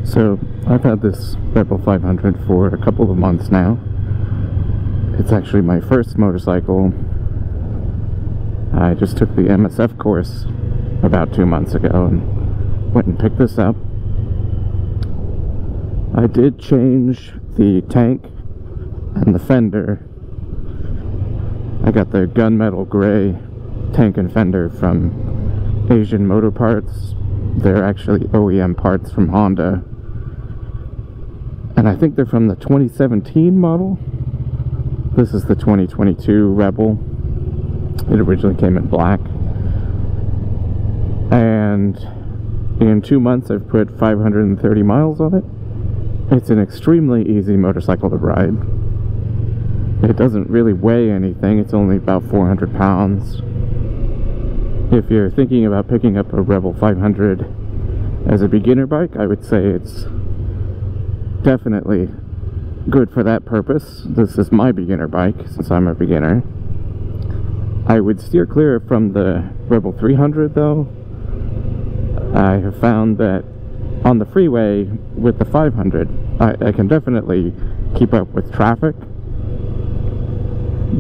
So I've had this Rebel 500 for a couple of months now. It's actually my first motorcycle. I just took the MSF course about 2 months ago and went and picked this up. I did change the tank and the fender. I got the gunmetal gray tank and fender from Asian Motor Parts. They're actually OEM parts from Honda. And I think they're from the 2017 model. This is the 2022 Rebel. It originally came in black. And in 2 months I've put 530 miles on it. It's an extremely easy motorcycle to ride. It doesn't really weigh anything. It's only about 400 pounds. If you're thinking about picking up a Rebel 500 as a beginner bike, I would say it's definitely good for that purpose. This is my beginner bike, since I'm a beginner. I would steer clear from the Rebel 300 though. I have found that on the freeway with the 500, I can definitely keep up with traffic,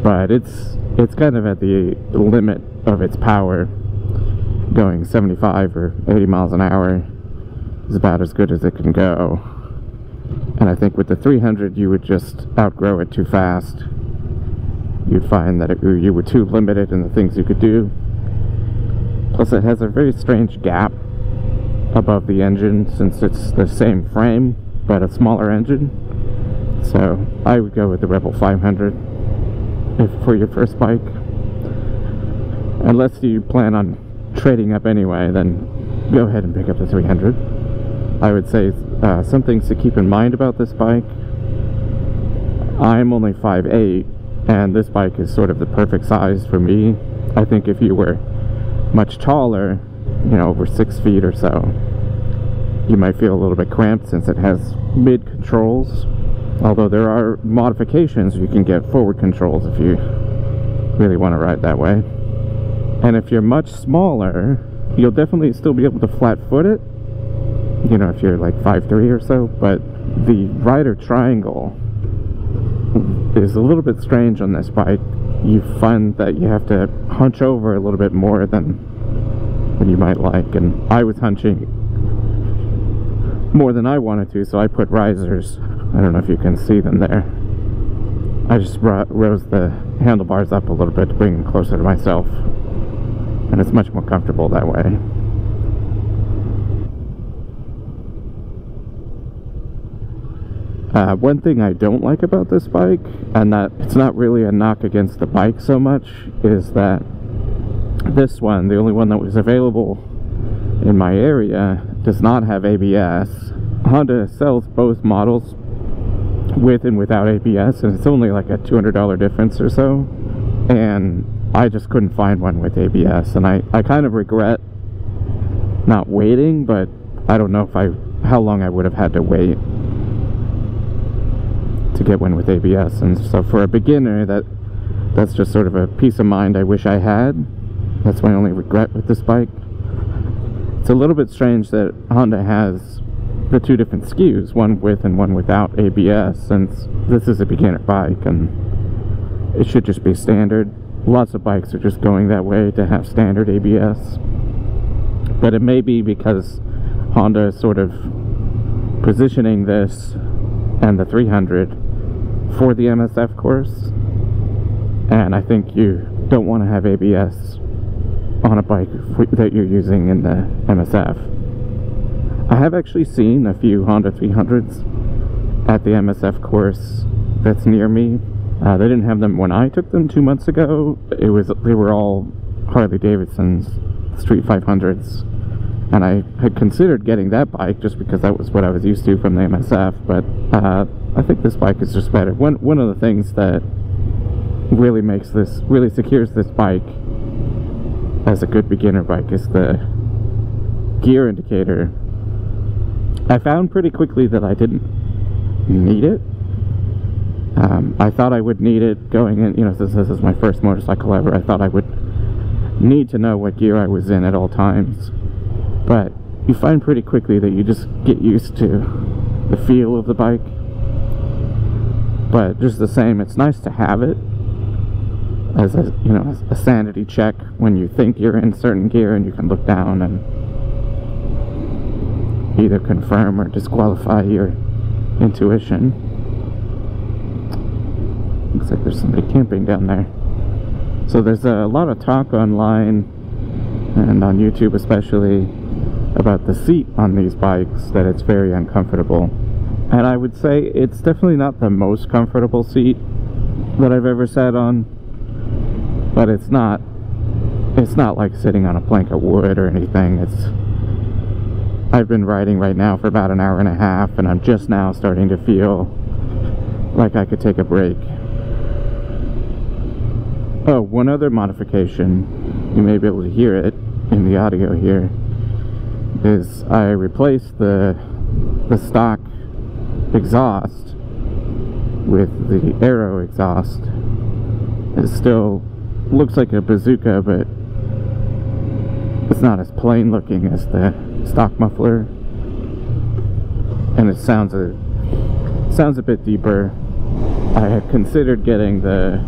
but it's kind of at the limit of its power. Going 75 or 80 miles an hour is about as good as it can go. And I think with the 300 you would just outgrow it too fast. You'd find that you were too limited in the things you could do. Plus it has a very strange gap above the engine, since it's the same frame but a smaller engine. So I would go with the Rebel 500 for your first bike. Unless you plan on trading up anyway, then go ahead and pick up the 300. I would say some things to keep in mind about this bike. I'm only 5'8", and this bike is sort of the perfect size for me. I think if you were much taller, you know, over 6 feet or so, you might feel a little bit cramped, since it has mid controls. Although there are modifications, you can get forward controls if you really want to ride that way. And if you're much smaller, you'll definitely still be able to flat foot it, you know, if you're like 5'3" or so. But the rider triangle is a little bit strange on this bike. You find that you have to hunch over a little bit more than you might like, and I was hunching more than I wanted to, so I put risers. I don't know if you can see them there. I just rose the handlebars up a little bit to bring them closer to myself, and it's much more comfortable that way. One thing I don't like about this bike, and that it's not really a knock against the bike so much, is that this one, the only one that was available in my area, does not have ABS. Honda sells both models with and without ABS, and it's only like a $200 difference or so, and I just couldn't find one with ABS, and I kind of regret not waiting, but I don't know how long I would have had to wait to get one with ABS. And so for a beginner, that's just sort of a peace of mind I wish I had. That's my only regret with this bike. It's a little bit strange that Honda has the two different SKUs, one with and one without ABS, since this is a beginner bike and it should just be standard. Lots of bikes are just going that way to have standard ABS. But it may be because Honda is sort of positioning this and the 300 for the MSF course, and I think you don't want to have ABS on a bike that you're using in the MSF. I have actually seen a few Honda 300s at the MSF course that's near me. They didn't have them when I took them 2 months ago. They were all Harley Davidson's Street 500s, and I had considered getting that bike just because that was what I was used to from the MSF, but I think this bike is just better. One of the things that really secures this bike as a good beginner bike is the gear indicator. I found pretty quickly that I didn't need it. I thought I would need it going in, you know, since this is my first motorcycle ever. I thought I would need to know what gear I was in at all times, but you find pretty quickly that you just get used to the feel of the bike. But just the same, it's nice to have it as a, you know, a sanity check when you think you're in certain gear, and you can look down and either confirm or disqualify your intuition. Looks like there's somebody camping down there. So there's a lot of talk online and on YouTube especially about the seat on these bikes, that it's very uncomfortable. And I would say it's definitely not the most comfortable seat that I've ever sat on, but it's not like sitting on a plank of wood or anything. I've been riding right now for about an hour and a half, and I'm just now starting to feel like I could take a break. Oh, one other modification, you may be able to hear it in the audio here, is I replaced the stock exhaust with the Aero exhaust. It still looks like a bazooka, but it's not as plain looking as the stock muffler, and it sounds a bit deeper. I had considered getting the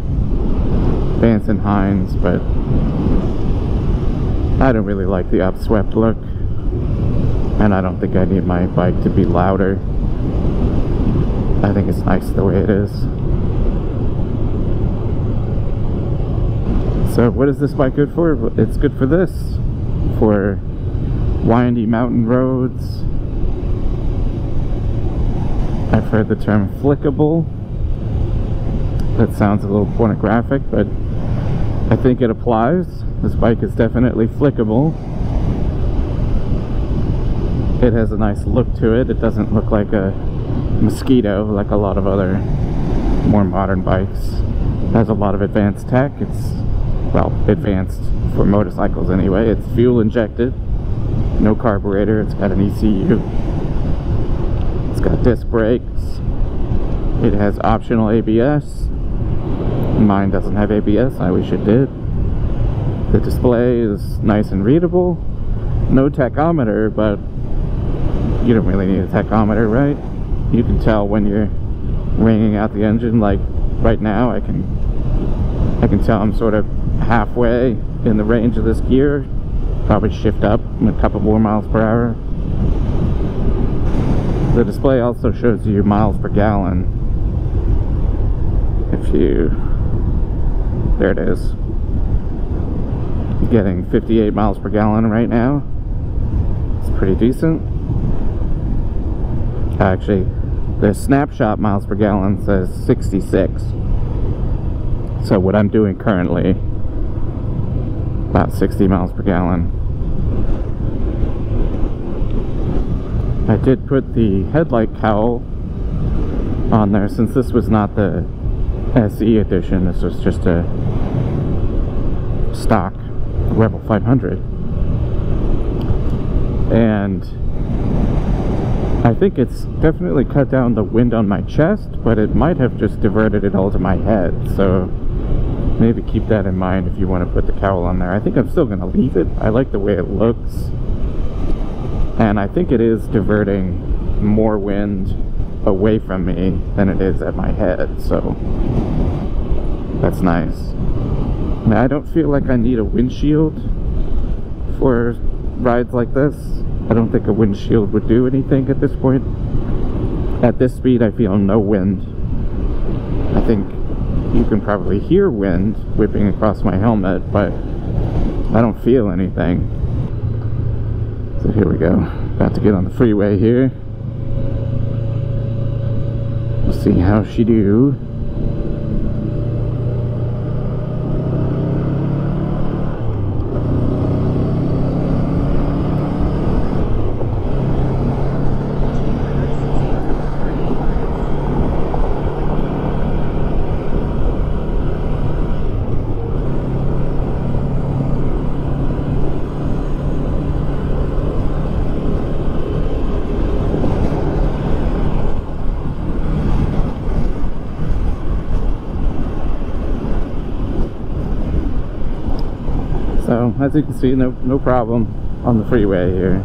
Vance & Hines, but I don't really like the upswept look, and I don't think I need my bike to be louder. I think it's nice the way it is. So what is this bike good for? It's good for this, for windy mountain roads. I've heard the term flickable. That sounds a little pornographic, but I think it applies. This bike is definitely flickable. It has a nice look to it. It doesn't look like a mosquito like a lot of other more modern bikes. It has a lot of advanced tech. It's, well, advanced for motorcycles anyway. It's fuel injected, no carburetor. It's got an ECU. It's got disc brakes. It has optional ABS. Mine doesn't have ABS. I wish it did. The display is nice and readable. No tachometer, but you don't really need a tachometer, right? You can tell when you're ringing out the engine. Like right now, I can tell I'm sort of halfway in the range of this gear. Probably shift up a couple more miles per hour. The display also shows you miles per gallon. If you, there it is. You're getting 58 miles per gallon right now. It's pretty decent. Actually, the snapshot miles per gallon says 66. So what I'm doing currently, about 60 miles per gallon. I did put the headlight cowl on there, since this was not the SE edition. This was just a stock Rebel 500. And I think it's definitely cut down the wind on my chest, but it might have just diverted it all to my head. So maybe keep that in mind if you want to put the cowl on there. I think I'm still going to leave it. I like the way it looks. And I think it is diverting more wind away from me than it is at my head. So that's nice. Now, I don't feel like I need a windshield for rides like this. I don't think a windshield would do anything at this point. At this speed, I feel no wind. I think you can probably hear wind whipping across my helmet, but I don't feel anything. So here we go. About to get on the freeway here. We'll see how she do. So, as you can see, no problem on the freeway here.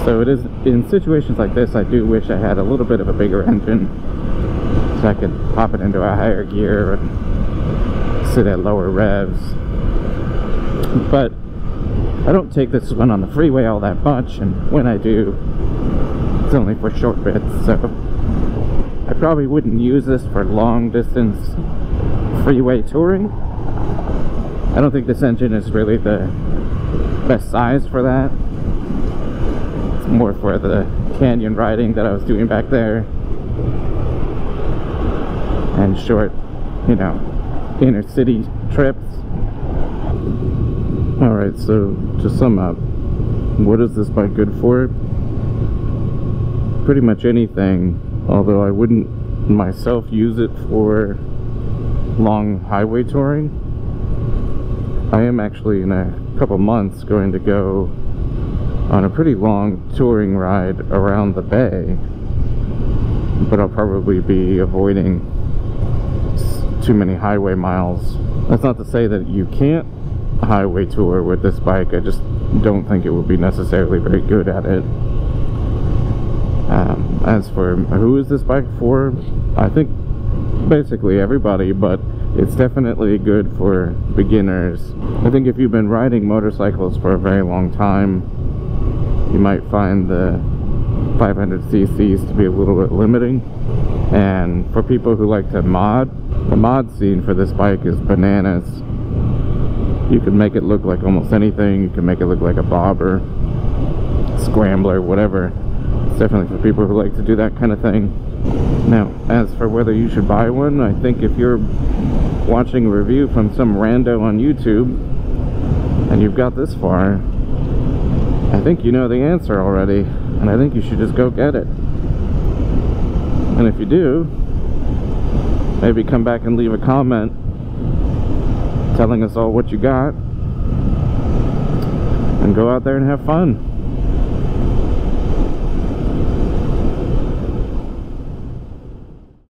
So it is, in situations like this, I do wish I had a little bit of a bigger engine so I could pop it into a higher gear and sit at lower revs. But I don't take this one on the freeway all that much, and when I do, it's only for short bits, so I probably wouldn't use this for long distance freeway touring. I don't think this engine is really the best size for that. It's more for the canyon riding that I was doing back there, and short, you know, inner city trips. Alright, so to sum up, what is this bike good for? Pretty much anything, although I wouldn't myself use it for long highway touring. I am actually in a couple months going to go on a pretty long touring ride around the bay, but I'll probably be avoiding too many highway miles. That's not to say that you can't highway tour with this bike, I just don't think it would be necessarily very good at it. As for who is this bike for, I think basically everybody, but it's definitely good for beginners. I think if you've been riding motorcycles for a very long time, you might find the 500cc's to be a little bit limiting. And for people who like to mod, the mod scene for this bike is bananas. You can make it look like almost anything. You can make it look like a bobber, scrambler, whatever. It's definitely for people who like to do that kind of thing. Now, as for whether you should buy one, I think if you're watching a review from some rando on YouTube and you've got this far, I think you know the answer already, and I think you should just go get it. And if you do, maybe come back and leave a comment telling us all what you got, and go out there and have fun.